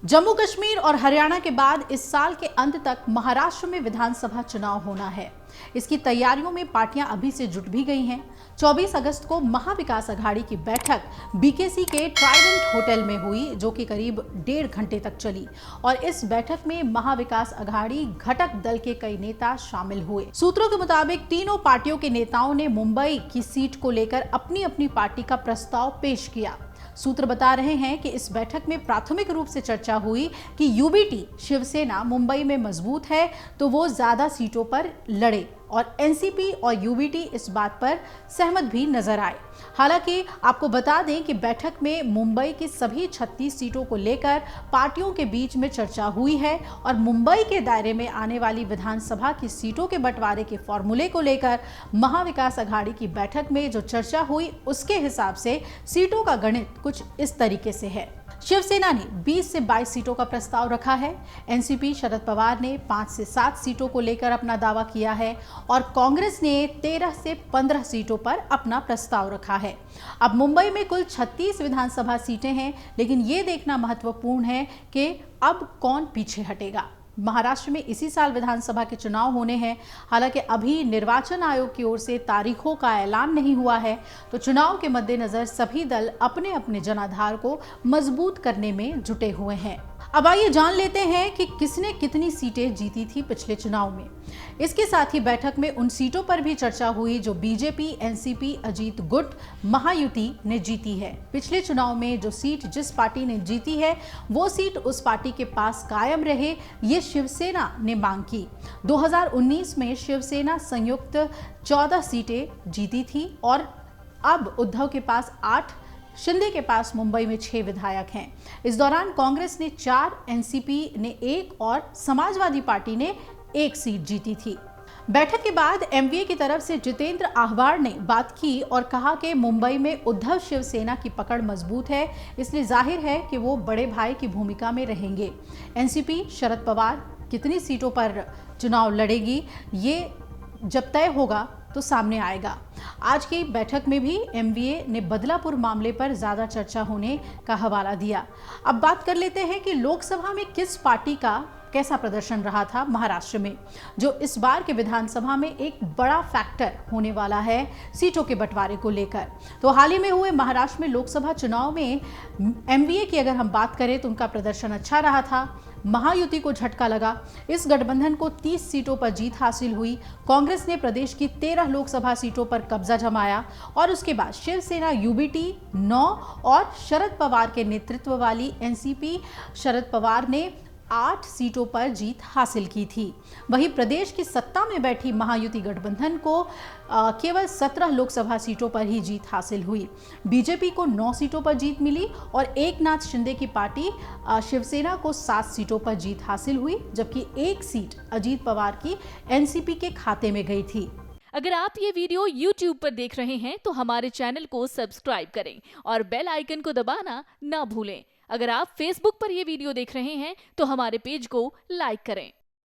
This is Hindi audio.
जम्मू कश्मीर और हरियाणा के बाद इस साल के अंत तक महाराष्ट्र में विधानसभा चुनाव होना है। इसकी तैयारियों में पार्टियां अभी से जुट भी गई हैं। 24 अगस्त को महाविकास अघाड़ी की बैठक बीकेसी के ट्राइडेंट होटल में हुई, जो कि करीब 1.5 घंटे तक चली और इस बैठक में महाविकास अघाड़ी घटक दल के कई नेता शामिल हुए। सूत्रों के मुताबिक तीनों पार्टियों के नेताओं ने मुंबई की सीट को लेकर अपनी अपनी पार्टी का प्रस्ताव पेश किया। सूत्र बता रहे हैं कि इस बैठक में प्राथमिक रूप से चर्चा हुई कि यूबीटी शिवसेना मुंबई में मजबूत है तो वो ज्यादा सीटों पर लड़े और एनसीपी और यूबीटी इस बात पर सहमत भी नजर आए। हालांकि आपको बता दें कि बैठक में मुंबई की सभी 36 सीटों को लेकर पार्टियों के बीच में चर्चा हुई है और मुंबई के दायरे में आने वाली विधानसभा की सीटों के बंटवारे के फॉर्मूले को लेकर महाविकास अघाड़ी की बैठक में जो चर्चा हुई उसके हिसाब से सीटों का गणित कुछ इस तरीके से है। शिवसेना ने 20 से 22 सीटों का प्रस्ताव रखा है। एनसीपी शरद पवार ने 5 से 7 सीटों को लेकर अपना दावा किया है और कांग्रेस ने 13 से 15 सीटों पर अपना प्रस्ताव रखा है। अब मुंबई में कुल 36 विधानसभा सीटें हैं, लेकिन ये देखना महत्वपूर्ण है कि अब कौन पीछे हटेगा। महाराष्ट्र में इसी साल विधानसभा के चुनाव होने हैं। हालांकि अभी निर्वाचन आयोग की ओर से तारीखों का ऐलान नहीं हुआ है, तो चुनाव के मद्देनजर सभी दल अपने अपने जनाधार को मजबूत करने में जुटे हुए हैं। अब आइए जान लेते हैं कि किसने कितनी सीटें जीती थी पिछले चुनाव में। इसके साथ ही बैठक में उन सीटों पर भी चर्चा हुई जो बीजेपी, एनसीपी, अजीत गुट महायुति ने जीती है। पिछले चुनाव में जो सीट जिस पार्टी ने जीती है वो सीट उस पार्टी के पास कायम रहे, ये शिवसेना ने मांग की। 2019 में शिवसेना संयुक्त 14 सीटें जीती थी और अब उद्धव के पास 8, शिंदे के पास मुंबई में 6 विधायक हैं। इस दौरान कांग्रेस ने 4, एनसीपी ने 1 और समाजवादी पार्टी ने 1 सीट जीती थी। बैठक के बाद एमवीए की तरफ से जितेंद्र आहवार ने बात की और कहा कि मुंबई में उद्धव शिवसेना की पकड़ मजबूत है, इसलिए जाहिर है कि वो बड़े भाई की भूमिका में रहेंगे। एनसीपी शरद पवार कितनी सीटों पर चुनाव लड़ेगी, ये जब तय होगा तो सामने आएगा। आज की बैठक में भी एमवीए ने बदलापुर मामले पर ज्यादा चर्चा होने का हवाला दिया। अब बात कर लेते हैं कि लोकसभा में किस पार्टी का कैसा प्रदर्शन रहा था महाराष्ट्र में, जो इस बार के विधानसभा में एक बड़ा फैक्टर होने वाला है सीटों के बंटवारे को लेकर। तो हाल ही में हुए महाराष्ट्र में लोकसभा चुनाव में एमवीए की अगर हम बात करें तो उनका प्रदर्शन अच्छा रहा था। महायुति को झटका लगा। इस गठबंधन को 30 सीटों पर जीत हासिल हुई। कांग्रेस ने प्रदेश की 13 लोकसभा सीटों पर कब्जा जमाया और उसके बाद शिवसेना यूबीटी 9 और शरद पवार के नेतृत्व वाली एनसीपी शरद पवार ने 8 सीटों पर जीत हासिल की थी। वहीं प्रदेश की सत्ता में बैठी महायुति गठबंधन को केवल 17 लोकसभा सीटों पर ही जीत हासिल हुई। बीजेपी को 9 सीटों पर जीत मिली और एकनाथ शिंदे की पार्टी शिवसेना को 7 सीटों पर जीत हासिल हुई, जबकि 1 सीट अजीत पवार की एनसीपी के खाते में गई थी। अगर आप ये वीडियो YouTube पर देख रहे हैं तो हमारे चैनल को सब्सक्राइब करें और बेल आइकन को दबाना ना भूलें। अगर आप Facebook पर ये वीडियो देख रहे हैं तो हमारे पेज को लाइक करें।